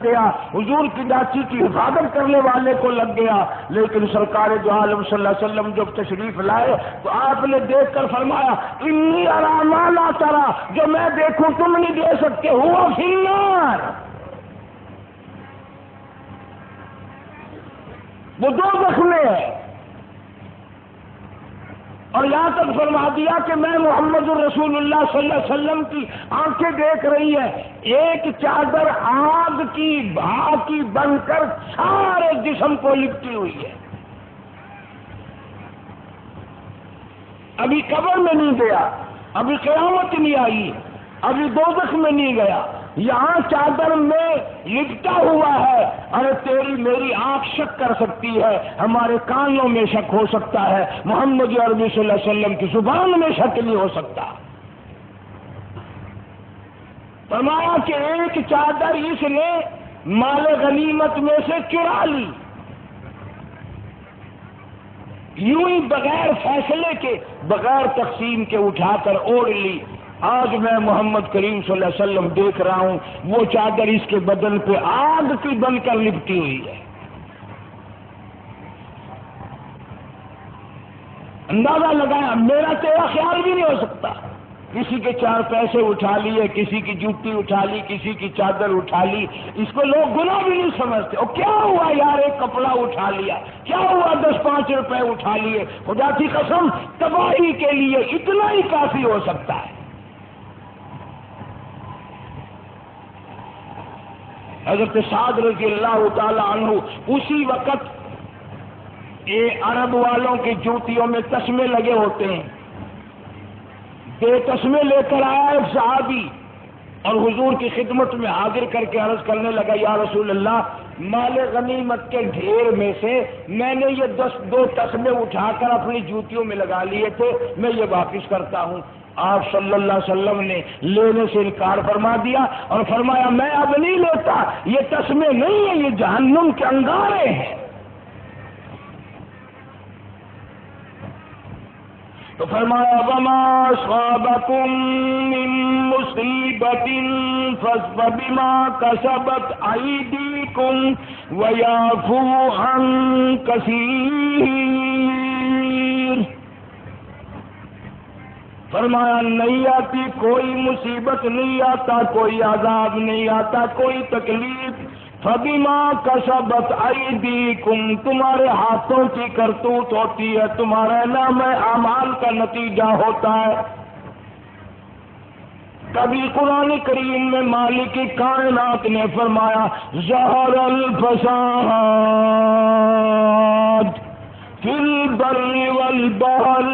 گیا، حضور کی ڈاچی کی حفاظت کرنے والے کو لگ گیا، لیکن سرکار دو عالم صلی اللہ علیہ وسلم جب تشریف لائے تو آپ نے دیکھ کر فرمایا انی ارا ما لا ترى، جو میں دیکھوں تم نہیں دیکھ سکتے، ہوا فی النار، وہ دوزخ میں ہے۔ اور یہاں تک فرما دیا کہ میں محمد الرسول اللہ صلی اللہ علیہ وسلم کی آنکھیں دیکھ رہی ہیں، ایک چادر آگ کی بھاپ کی بن کر سارے جسم کو لپٹی ہوئی ہے۔ ابھی قبر میں نہیں گیا، ابھی قیامت نہیں آئی، ابھی دوزخ میں نہیں گیا، یہاں چادر میں لپٹا ہوا ہے۔ ارے تیری میری آنکھ شک کر سکتی ہے، ہمارے کانوں میں شک ہو سکتا ہے، محمد عربی صلی اللہ علیہ وسلم کی زبان میں شک نہیں ہو سکتا۔ فرمایا کہ ایک چادر اس نے مال غنیمت میں سے چرا لی، یوں ہی بغیر فیصلے کے، بغیر تقسیم کے اٹھا کر اوڑھ لی۔ آج میں محمد کریم صلی اللہ علیہ وسلم دیکھ رہا ہوں، وہ چادر اس کے بدن پہ آگ کی بن کر لپٹی ہوئی ہے۔ اندازہ لگایا، میرا تیرا خیال بھی نہیں ہو سکتا۔ کسی کے 4 پیسے اٹھا لیے، کسی کی جوتی اٹھا لی، کسی کی چادر اٹھا لی، اس کو لوگ گناہ بھی نہیں سمجھتے۔ اور کیا ہوا یار، ایک کپڑا اٹھا لیا، کیا ہوا 10-5 روپے اٹھا لیے، خدا کی قسم تباہی کے لیے اتنا ہی کافی ہو سکتا ہے۔ حضرت سعد رضی اللہ تعالی عنہ اسی وقت یہ عرب والوں کی جوتیوں میں تسمے لگے ہوتے ہیں، بے تسمے لے کر آیا ایک صحابی اور حضور کی خدمت میں حاضر کر کے عرض کرنے لگا، یا رسول اللہ، مال غنیمت کے ڈھیر میں سے میں نے یہ 2 تسمے اٹھا کر اپنی جوتیوں میں لگا لیے تھے، میں یہ واپس کرتا ہوں۔ آپ صلی اللہ علیہ وسلم نے لینے سے انکار فرما دیا اور فرمایا میں اب نہیں لیتا، یہ تسمے نہیں ہیں، یہ جہنم کے انگارے ہیں۔ تو فرمایا وما اصابکم من مصیبت فبما کسبت ایدیکم ویعفو عن کثیر۔ فرمایا نہیں آتی کوئی مصیبت، نہیں آتا کوئی عذاب، نہیں آتا کوئی تکلیف، فبما کسبت ایدیکم، تمہارے ہاتھوں کی کرتوت ہوتی ہے، تمہارے نام اعمال کا نتیجہ ہوتا ہے۔ کبھی قرآن کریم میں مالک کائنات نے فرمایا ظہر الفساد فی البر والبحر،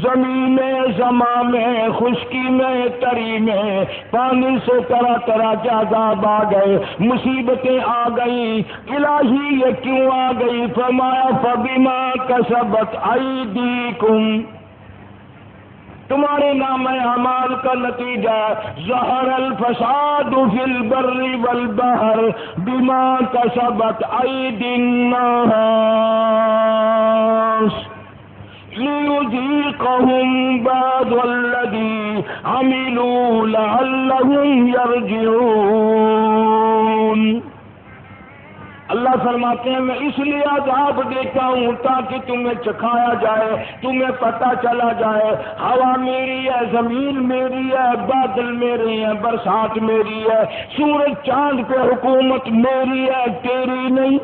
زمین میں، زماں میں، خشکی میں، تری میں، پانی سے طرح طرح کے عذاب آ گئے، مصیبتیں آ گئی۔ الہی یہ کیوں آ گئی؟ فرمایا فبما کسبت ایدیکم، تمہارے نام اعمال کا نتیجہ ظہر الفساد فی البر والبحر بما کسبت ایدی الناس لِيُذِيقَهُمْ بَعْضَ الَّذِي عَمِلُوا لَعَلَّهُمْ يَرْجِعُونَ۔ اللہ فرماتے ہیں میں اس لیے عذاب دیتا ہوں تاکہ تمہیں چکھایا جائے، تمہیں پتہ چلا جائے ہوا میری ہے، زمین میری ہے، بادل میری ہے، برسات میری ہے، سورج چاند پہ حکومت میری ہے، تیری نہیں۔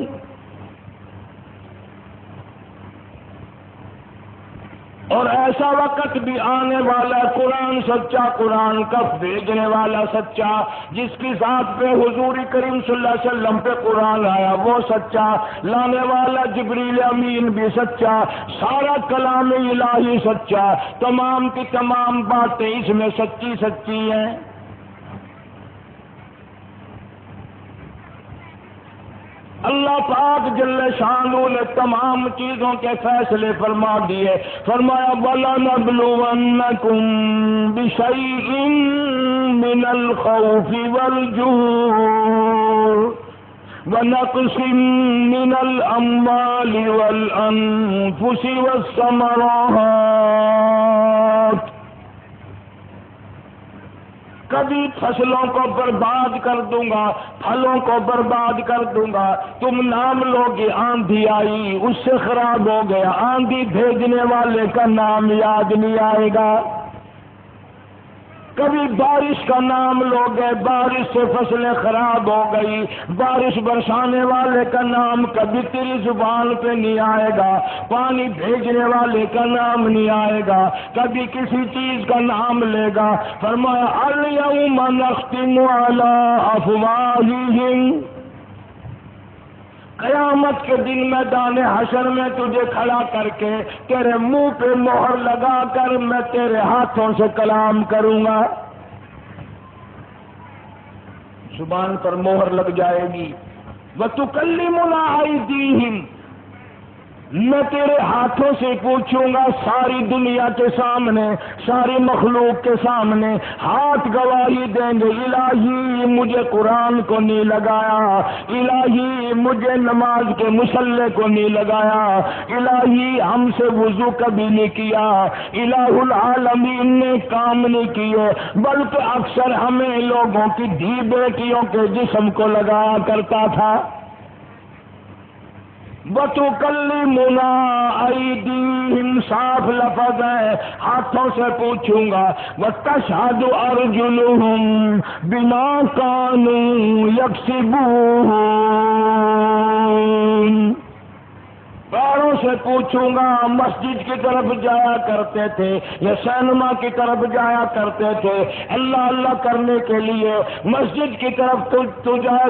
اور ایسا وقت بھی آنے والا، قرآن سچا، قرآن کا بھیجنے والا سچا، جس کی ذات پہ حضور کریم صلی اللہ علیہ وسلم پہ قرآن آیا وہ سچا، لانے والا جبریل امین بھی سچا، سارا کلام الہی سچا، تمام کی تمام باتیں اس میں سچی سچی ہیں۔ اللہ پاک جل شانہ نے تمام چیزوں کے فیصلے فرما دیے، فرمایا وَلَنَبْلُوَنَّكُمْ بِشَيْءٍ مِّنَ الْخَوْفِ وَالْجُوعِ وَنَقْصٍ مِّنَ الْأَمْوَالِ وَالْأَنفُسِ وَالثَّمَرَاتِ۔ کبھی فصلوں کو برباد کر دوں گا، پھلوں کو برباد کر دوں گا، تم نام لوگے آندھی آئی اس سے خراب ہو گیا، آندھی بھیجنے والے کا نام یاد نہیں آئے گا۔ کبھی بارش کا نام لوگے، بارش سے فصلیں خراب ہو گئی، بارش برسانے والے کا نام کبھی تیری زبان پہ نہیں آئے گا، پانی بھیجنے والے کا نام نہیں آئے گا، کبھی کسی چیز کا نام لے گا۔ فرمایا الیوم نختم علی افواہہم، قیامت کے دن میدان حشر میں تجھے کھڑا کر کے تیرے منہ پہ مہر لگا کر میں تیرے ہاتھوں سے کلام کروں گا، زبان پر مہر لگ جائے گی۔ وَتُكَلِّمُنَا أَيْدِيهِمْ، میں تیرے ہاتھوں سے پوچھوں گا، ساری دنیا کے سامنے، ساری مخلوق کے سامنے ہاتھ گواہی دیں گے، الہی مجھے قرآن کو نہیں لگایا، الہی مجھے نماز کے مصلے کو نہیں لگایا، الہی ہم سے وضو کبھی نہیں کیا، الہ العالمین نے کام نہیں کیے، بلکہ اکثر ہمیں لوگوں کی دھی بیٹیوں کے جسم کو لگایا کرتا تھا۔ وَتُكَلِّمُنَا أَيْدِيهِمْ، صاف لفظ ہے، ہاتھوں سے پوچھوں گا، وَتَشْهَدُ أَرْجُلُهُمْ بِمَا كَانُوا يَكْسِبُونَ، پیروں سے پوچھوں گا، مسجد کی طرف جایا کرتے تھے یا سینما کی طرف جایا کرتے تھے اللہ اللہ کرنے کے لیے، مسجد کی طرف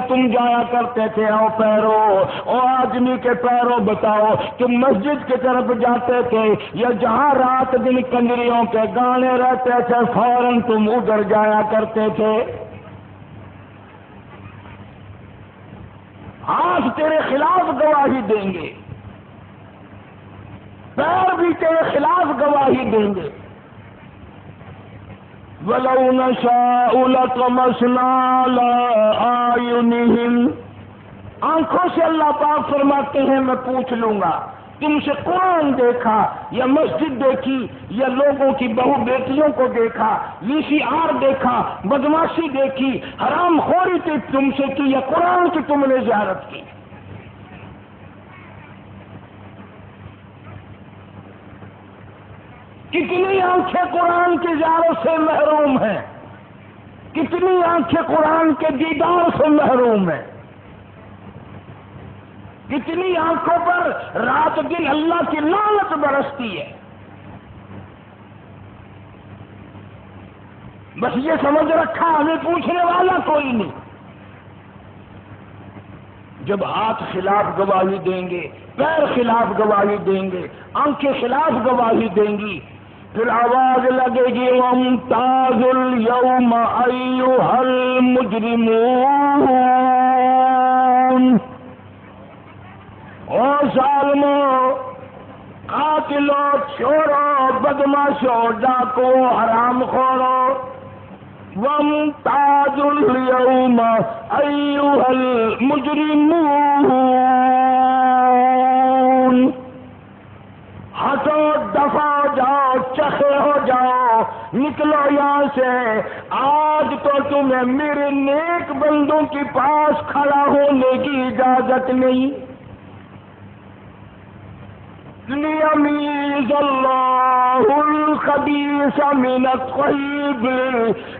تم جایا کرتے تھے، او پیرو، او آدمی کے پیروں بتاؤ، تم مسجد کی طرف جاتے تھے یا جہاں رات دن کنجریوں کے گانے رہتے تھے فوراً تم ادھر جایا کرتے تھے؟ ہاتھ تیرے خلاف گواہی دیں گے، پیر بھی تیرے خلاف گواہی دیں گے۔ وَلَوْ نَشَاءُ لَطَمَسْنَا عَلَىٰ أَعْيُنِهِمْ، آنکھوں سے اللہ پاک فرماتے ہیں میں پوچھ لوں گا، تم سے قرآن دیکھا یا مسجد دیکھی یا لوگوں کی بہو بیٹیوں کو دیکھا، VCR دیکھا، بدماشی دیکھی، حرام خوری تم سے کی یا قرآن کی تم نے زیارت کی؟ کتنی آنکھیں قرآن کی زیارت سے محروم ہیں، کتنی آنکھیں قرآن کے دیدار سے محروم ہیں، کتنی آنکھوں پر رات دن اللہ کی لعنت برستی ہے۔ بس یہ سمجھ رکھا ہمیں پوچھنے والا کوئی نہیں۔ جب ہاتھ خلاف گواہی دیں گے، پیر خلاف گواہی دیں گے، آنکھیں خلاف گواہی دیں گی، پھر آواز لگے گی وَامْتَازُ الْيَوْمَ أَيُّهَا الْمُجْرِمُونَ، او ظالموں، قاتلوں، چوروں، بدماشوں، ڈاکو، حرام خوروں، وَامْتَازُ الْيَوْمَ أَيُّهَا الْمُجْرِمُونَ، ہٹو، دفع جاؤ، چخے ہو جاؤ، نکلو یہاں سے، آج تو تمہیں میرے نیک بندوں کے پاس کھڑا ہونے کی اجازت نہیں۔ لِيَمِيزَ اللَّهُ الْخَبِيثَ مِنَ الطَّيِّبِ،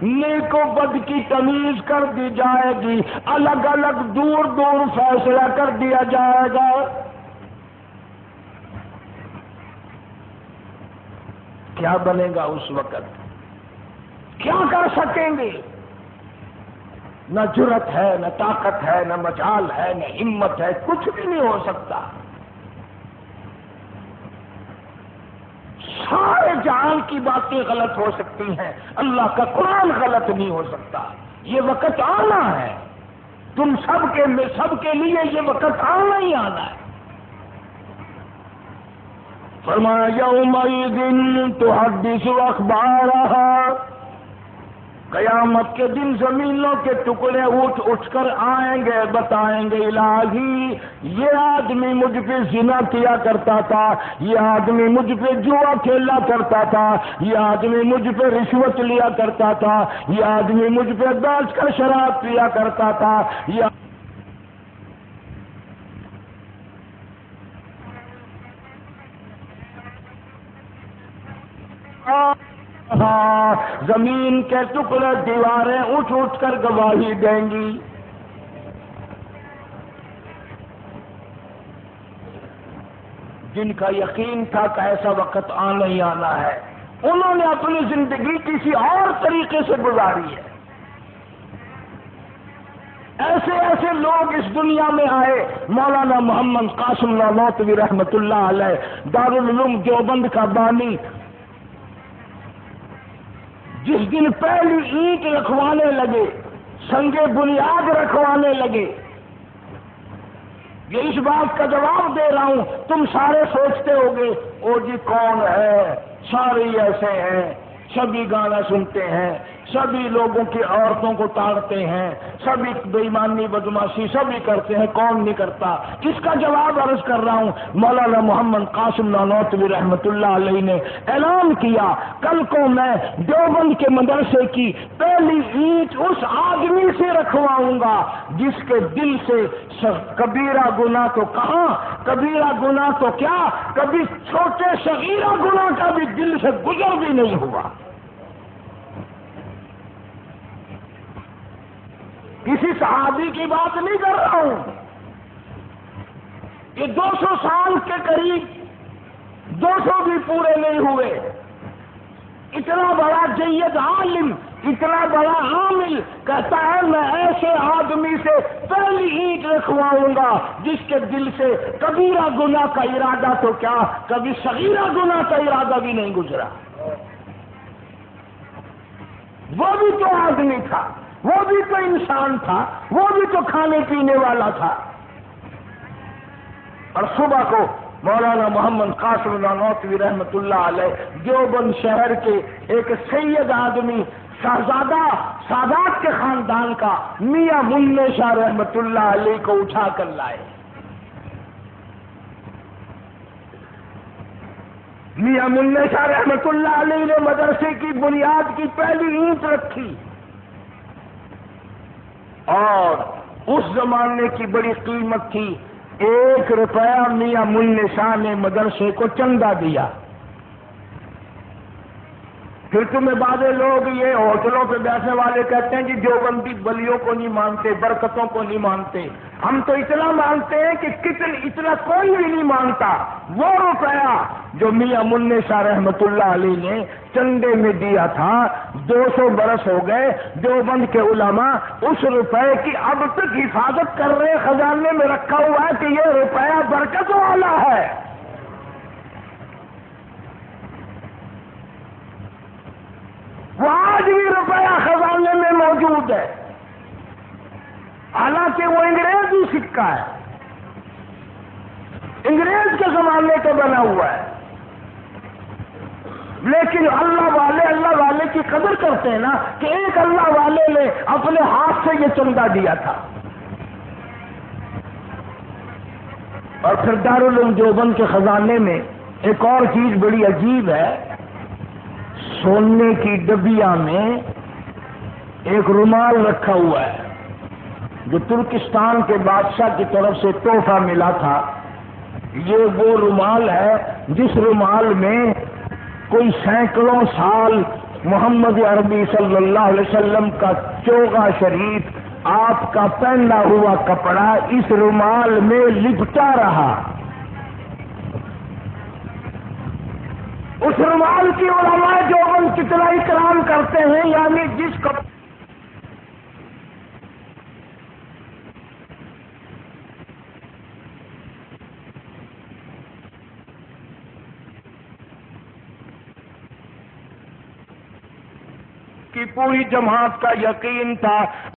نیک و بد کی تمیز کر دی جائے گی، الگ الگ دور دور فیصلہ کر دیا جائے گا۔ کیا بنے گا اس وقت؟ کیا کر سکیں گے؟ نہ جرت ہے، نہ طاقت ہے، نہ مجال ہے، نہ ہمت ہے، کچھ بھی نہیں ہو سکتا۔ سارے جہان کی باتیں غلط ہو سکتی ہیں، اللہ کا قرآن غلط نہیں ہو سکتا۔ یہ وقت آنا ہے، تم سب کے لیے یہ وقت آنا ہی آنا ہے۔ فرمایا یومئذ تحدث اخبارها، قیامت کے دن زمینوں کے ٹکڑے اٹھ اٹھ کر آئیں گے، بتائیں گے الہی یہ آدمی مجھ پہ زنا کیا کرتا تھا، یہ آدمی مجھ پہ جوا کھیلا کرتا تھا، یہ آدمی مجھ پہ رشوت لیا کرتا تھا، یہ آدمی مجھ پہ بیٹھ کر شراب پیا کرتا تھا، یہ زمین کے ٹکڑے دیواریں اٹھ اٹھ کر گواہی دیں گی۔ جن کا یقین تھا کہ ایسا وقت آنا ہی آنا ہے، انہوں نے اپنی زندگی کسی اور طریقے سے گزاری ہے۔ ایسے ایسے لوگ اس دنیا میں آئے، مولانا محمد قاسم نانوتوی رحمۃ اللہ علیہ دارالعلوم دیوبند کا بانی، جس دن پہلی اینٹ رکھوانے لگے، سنگ بنیاد رکھوانے لگے، یہ اس بات کا جواب دے رہا ہوں، تم سارے سوچتے ہوگے او جی کون ہے، سارے ایسے ہیں، سبھی گانا سنتے ہیں، سبھی لوگوں کی عورتوں کو تاڑتے ہیں، سبھی بے ایمانی بدماشی سبھی کرتے ہیں، کون نہیں کرتا؟ اس کا جواب عرض کر رہا ہوں، مولانا محمد قاسم نانوتوی رحمۃ اللہ علیہ نے اعلان کیا، کل کو میں دیوبند کے مدرسے کی پہلی اینٹ اس آدمی سے رکھواؤں گا جس کے دل سے کبیرہ گناہ تو کہاں، کبیرہ گناہ تو کیا، کبھی چھوٹے صغیرہ گناہ کا بھی دل سے گزر بھی نہیں ہوا۔ کسی صحابی کی بات نہیں کر رہا ہوں، یہ 200 سال کے قریب، 200 بھی پورے نہیں ہوئے، اتنا بڑا جید عالم، اتنا بڑا عامل کہتا ہے میں ایسے آدمی سے پہلی اینٹ رکھواؤں گا جس کے دل سے کبیرہ گناہ کا ارادہ تو کیا، کبھی صغیرہ گناہ کا ارادہ بھی نہیں گزرا۔ وہ بھی تو آدمی تھا، وہ بھی تو انسان تھا، وہ بھی تو کھانے پینے والا تھا۔ اور صبح کو مولانا محمد قاسم نانوتوی رحمۃ اللہ علیہ دیوبند شہر کے ایک سید آدمی، شہزادہ سادات کے خاندان کا میاں منع شاہ رحمۃ اللہ علیہ کو اٹھا کر لائے۔ میاں منع شاہ رحمۃ اللہ علیہ نے مدرسے کی بنیاد کی پہلی اینٹ رکھی، اور اس زمانے کی بڑی قیمت تھی، 1 روپیہ میاں منع شاہ نے مدرسے کو چندہ دیا۔ پھر تمہیں بعض لوگ یہ ہوٹلوں پہ بیٹھنے والے کہتے ہیں کہ دیوبندی ولیوں کو نہیں مانتے، برکتوں کو نہیں مانتے۔ ہم تو اتنا مانتے ہیں کہ اتنا کوئی بھی نہیں مانتا۔ وہ روپیہ جو میاں منع شاہ رحمۃ اللہ علیہ نے چندے میں دیا تھا، 200 برس ہو گئے، دیوبند کے علماء اس روپے کی اب تک حفاظت کر رہے، خزانے میں رکھا ہوا ہے کہ یہ روپیہ برکت والا ہے۔ وہ آج بھی روپیہ خزانے میں موجود ہے، حالانکہ وہ انگریزی سکہ ہے، انگریز کے زمانے کا بنا ہوا ہے، لیکن اللہ والے کی قدر کرتے ہیں نا، کہ ایک اللہ والے نے اپنے ہاتھ سے یہ چندہ دیا تھا۔ اور پھر دارالعلوم دیوبند کے خزانے میں ایک اور چیز بڑی عجیب ہے، سونے کی ڈبیا میں ایک رومال رکھا ہوا ہے جو ترکستان کے بادشاہ کی طرف سے تحفہ ملا تھا۔ یہ وہ رومال ہے جس رومال میں کوئی سینکڑوں سال محمد عربی صلی اللہ علیہ وسلم کا چوغا شریف، آپ کا پہنا ہوا کپڑا اس رومال میں لپٹا رہا۔ اس رومال کی علماء دیوبند کتنا اکرام کرتے ہیں، یعنی جس کپڑے کی پوری جماعت کا یقین تھا